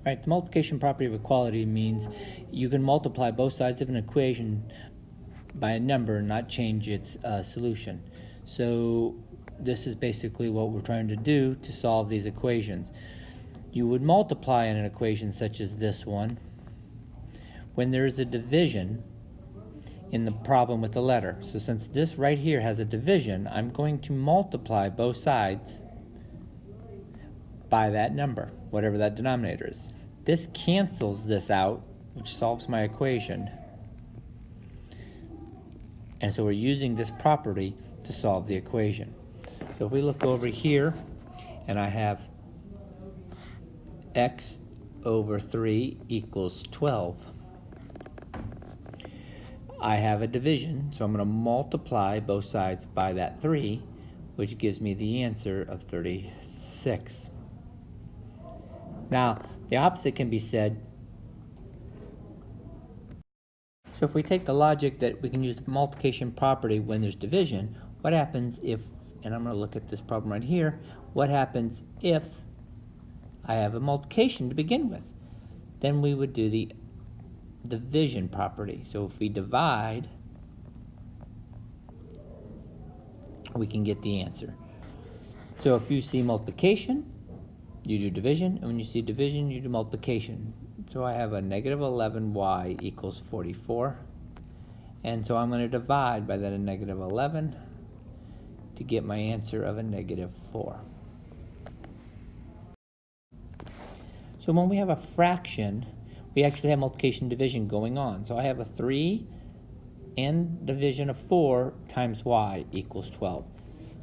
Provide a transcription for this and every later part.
Right, the multiplication property of equality means you can multiply both sides of an equation by a number and not change its solution. So this is basically what we're trying to do to solve these equations. You would multiply in an equation such as this one when there is a division in the problem with the letter. So since this right here has a division, I'm going to multiply both sides by that number, whatever that denominator is. This cancels this out, which solves my equation. And so we're using this property to solve the equation. So if we look over here, and I have x over 3 equals 12. I have a division, so I'm going to multiply both sides by that 3, which gives me the answer of 36. Now, the opposite can be said. So if we take the logic that we can use the multiplication property when there's division, what happens if, and I'm going to look at this problem right here, what happens if I have a multiplication to begin with? Then we would do the division property. So if we divide, we can get the answer. So if you see multiplication, you do division, and when you see division, you do multiplication. So I have a negative 11y equals 44, and so I'm going to divide by that a negative 11 to get my answer of a negative 4. So when we have a fraction, we actually have multiplication and division going on. So I have a 3 and division of 4 times y equals 12.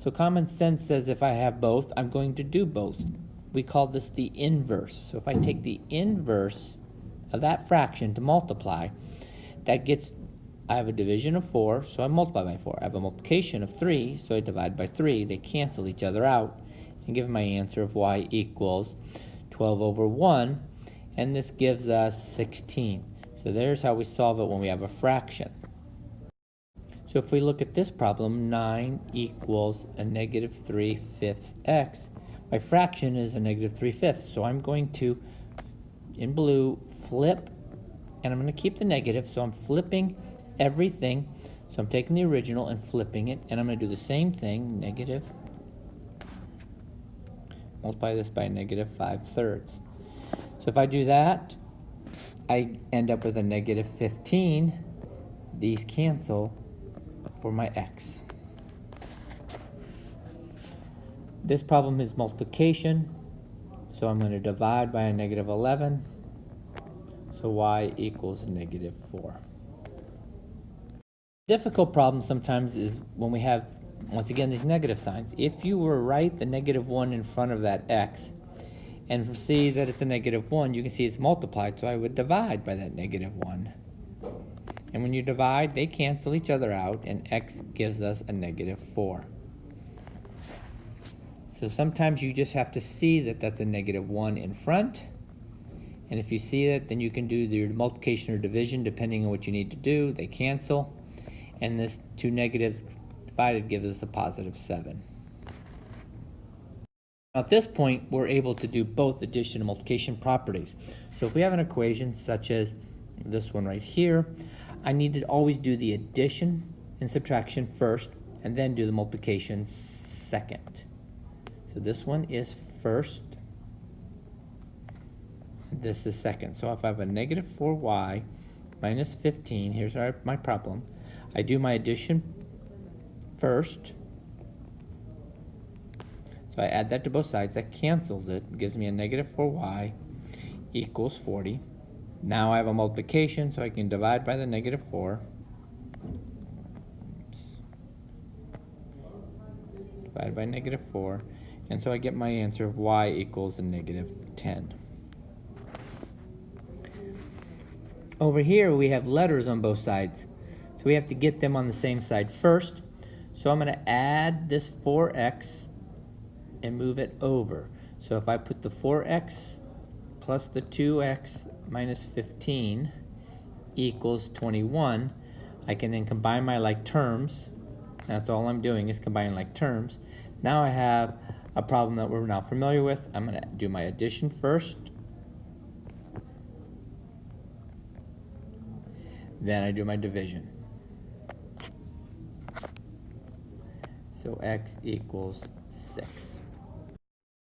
So common sense says if I have both, I'm going to do both. We call this the inverse. So if I take the inverse of that fraction to multiply, that gets, I have a division of 4, so I multiply by 4. I have a multiplication of 3, so I divide by 3. They cancel each other out and give my answer of y equals 12 over 1, and this gives us 16. So there's how we solve it when we have a fraction. So if we look at this problem, 9 equals a negative 3/5 x. My fraction is a negative 3/5, so I'm going to, in blue, flip, and I'm going to keep the negative, so I'm flipping everything. So I'm taking the original and flipping it, and I'm going to do the same thing, negative, multiply this by negative 5/3. So if I do that, I end up with a negative 15. These cancel for my x. This problem is multiplication, so I'm going to divide by a negative 11, so y equals negative 4. Difficult problem sometimes is when we have, once again, these negative signs. If you were to write the negative 1 in front of that x and see that it's a negative 1, you can see it's multiplied, so I would divide by that negative 1. And when you divide, they cancel each other out, and x gives us a negative 4. So sometimes you just have to see that that's a negative 1 in front. And if you see it, then you can do your multiplication or division depending on what you need to do. They cancel. And this 2 negatives divided gives us a positive 7. Now at this point, we're able to do both addition and multiplication properties. So if we have an equation such as this one right here, I need to always do the addition and subtraction first, and then do the multiplication second. So this one is first, this is second. So if I have a negative 4y minus 15, here's my problem. I do my addition first. So I add that to both sides. That cancels it. Gives me a negative 4y equals 40. Now I have a multiplication, so I can divide by the negative 4. Oops. Divide by negative 4. And so I get my answer of y equals a negative 10. Over here, we have letters on both sides. So we have to get them on the same side first. So I'm going to add this 4x and move it over. So if I put the 4x plus the 2x minus 15 equals 21, I can then combine my like terms. That's all I'm doing is combining like terms. Now I have a problem that we're now familiar with. I'm going to do my addition first. Then I do my division. So x equals 6.